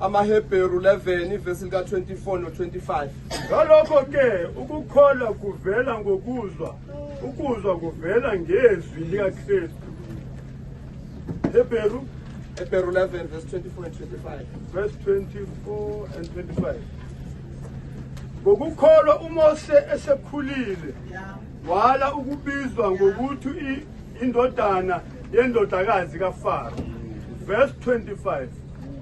AmaHebheru 11 verse lika 24 no 25. Ngalokho ke ukukholwa kuvela ngokuzwa, ukuzwa kuvela ngezwi likaKristu. Hebrew 11 verse 24 and 25. Verse 24 and 25. Ngokukholwa uMose esekhulile wala ukubizwa ngokuthi indodana yendodakazi kaFaro. Verse 25.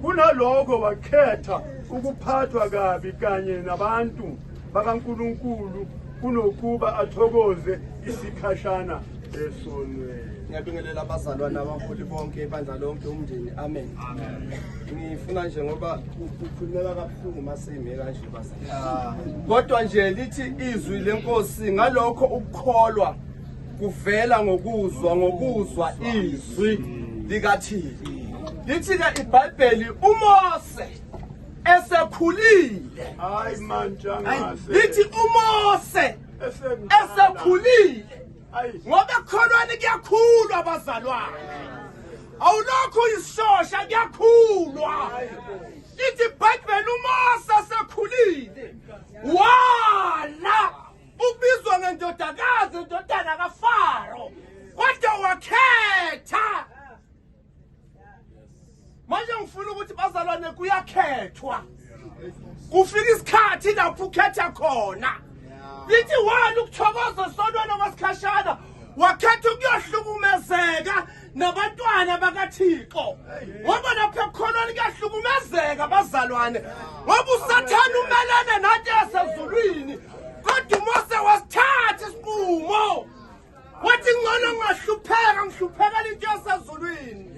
Kunalokho wakhetha ukuphathwa kabi kanye nabantu bakaNkulunkulu kunokuba athokoze isikhashana esonweni. Ngiyabingelela abazalwane abaholi bonke ibandla lonke umndeni. Amen. Amen. Ngifuna nje ngoba ukukhulumeka kabuhlungu masime kanje bazalwane. Kodwa nje lithi izwi lenkosi ngalokho ukukholwa kuvela ngokuzwa izwi likaThixo. Lithi ke iBhayibheli uMose esekhulile. Hayi ntshangase. Lithi uMose esekhulile. Ngoba kukholwane kuyakhulwa abazalwane. Awulokhu isishosha kuyakhulwa. Lithi iBhayibheli uMose esekhulile wala ubizwa ngendodakazi indodana kaFaro kodwa wakhetha. Manje ngifuna ukuthi bazalwane kuyakhethwa. Kufika isikhathi lapho ukhetha khona. Lithi wena ukuthokoza sonwana kwasikhashana wakhetha ukuyohlukumezeka nabantwana bakaThixo. Ngoba lapha ekhonweni kuyahlukumezeka bazalwane. Ngoba uSathane umelene nathi esezulwini. Kodwa uMose wasithatha isinqumo. Wathi ngcono ngihlupheka into yasezulwini.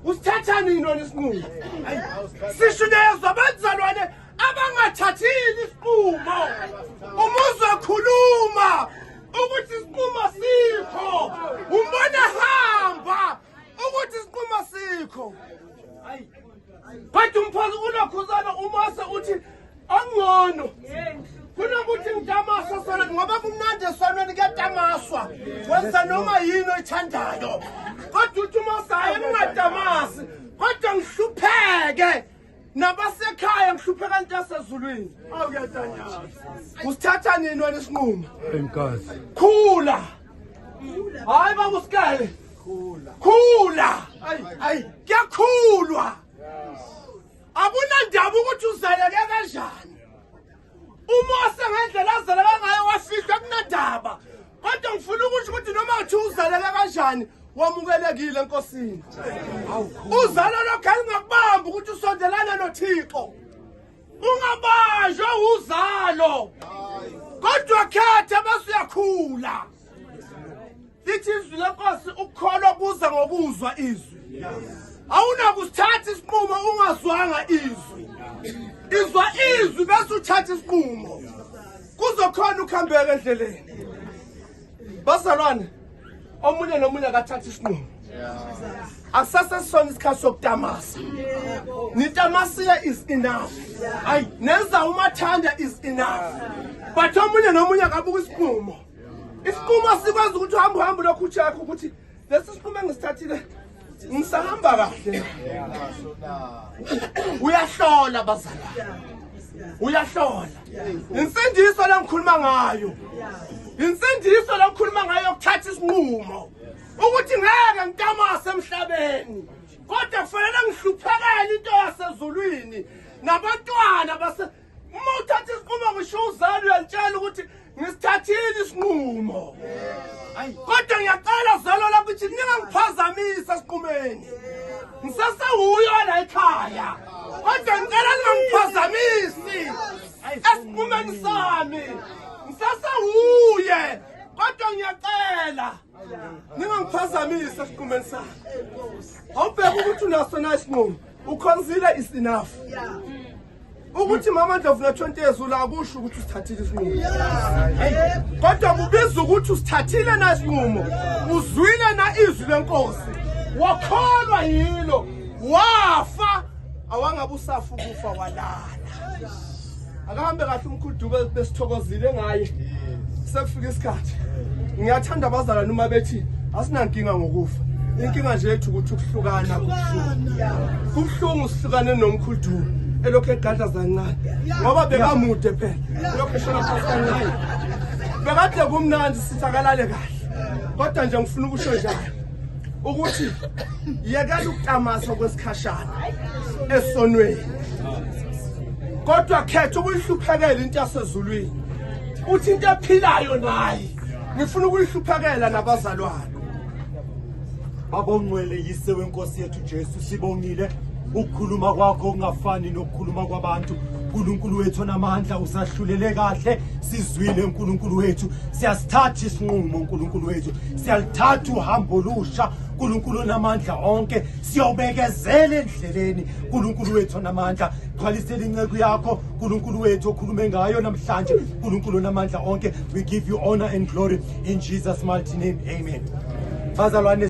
Usithatha nini wena isinqumo? Sisho nezwa abazalwane abangathathini isinqumo. Umuzwa khuluma ukuthi isinqumo sikho. Umbona hamba ukuthi isinqumo sikho. Kodwa umphathi unokhuzana uMose uthi angcono. Kunokuthi ngitamaswa sona ngoba kumnandi esonweni kuyatamaswa. Wenza noma yini oyithandayo. Kodwa uthi uMose hayi ngingatamasi kodwa ngihlupheke nabasekhaya ngihlupheka into yasezulwini. Awuyatanyasa. Usithatha nini wena isinqumo? Enkosi. Khula. Hayi bakusikale. Khula. Hayi kuyakhulwa. Akunandaba ukuthi uzaleke kanjani. uMose ngendlela azaleka ngayo wafihla kunadaba. Kodwa ngifuna ukuthi noma uthi uzaleka kanjani wamukelekile enkosini. Uzalo lokho engakubamba ukuthi usondelana noThixo. Ungabanjwa uzalo. Kodwa khetha bese uyakhula. Lithi izwi lenkosi ukukholwa kuza ngokuzwa izwi. Awunakusithatha isinqumo ungazwanga izwi. Izwa izwi bese uthatha isinqumo. Kuzokhona ukuhambeka endleleni. Bazalwane, omunye nomunye akathatha isinqumo. Asasesona isikhathi sokutamasa. Nitamasiya is enough. Hayi, nenza umathanda is enough. But omunye nomunye akabuka isinqumo. Isinqumo sikwazi ukuthi uhambe lokhu uchakho ukuthi lesisinqumo engisithathile ngisahamba kahle. Uyahlola bazalwane. Uyahlola. Insindiso lengikhuluma ngayo. Insindiso lengikhuluma ngayo ukuthatha isinqumo. Ukuthi ngeke ngitamase emhlabeni. Kodwa kufanele ngihluphekele into yasezulwini nabantwana base uma uthatha isinqumo ngisho uzalo uyantshela ukuthi ngisithathile isinqumo. Kodwa ngiyaqala zalo la ukuthi ningangiphazamisa esiqumeni. Ngisasewuyo la ekhaya. Kodwa ngicela ningangiphazamisi esiqumeni sami. Ngisasewuye. Kodwa ngiyacela ningangiphazamisi esiqumeni sami. Awubheka ukuthi unaso na isinqumo. Uconsider is enough. Ukuthi mama Ndlovu na 20 years ula kusho ukuthi usithathile isinqumo. Kodwa kubiza ukuthi usithathile na isinqumo. Uzwile na izwi lenkosi. Wakholwa yilo. Wafa awangabe usafa ukufa walala. Akahambe kahle umkhulu Dube besithokozile ngaye. Sekufika isikhathi. Ngiyathanda abazalwane uma bethi asinankinga ngokufa. inkinga nje yethu ukuthi ukuhlukana kubuhlungu sihlukane nomkhulu elokhu egadla zancane ngoba bekamude phela lokho eshona phansi kancane bekade kumnandi sithakalale kahle kodwa nje ngifuna ukusho njalo ukuthi yekela ukutamasa kwesikhashana esonweni kodwa khetha ukuyihluphekela into yasezulwini uthi into ephilayo naye ngifuna ukuyihluphekela nabazalwane. Babongcwele yise wenkosi yethu Jesu sibongile ukukhuluma kwakho ungafani nokukhuluma kwabantu. uNkulunkulu wethu namandla usahlulele kahle sizwile uNkulunkulu wethu siyasithatha isinqumo uNkulunkulu wethu siyalithatha uhambo lusha uNkulunkulu namandla onke siyobekezela endleleni uNkulunkulu wethu namandla gcwalisela inceke yakho uNkulunkulu wethu okhulume ngayo namhlanje uNkulunkulu namandla onke we give you honor and glory in Jesus mighty name amen. Bazalwane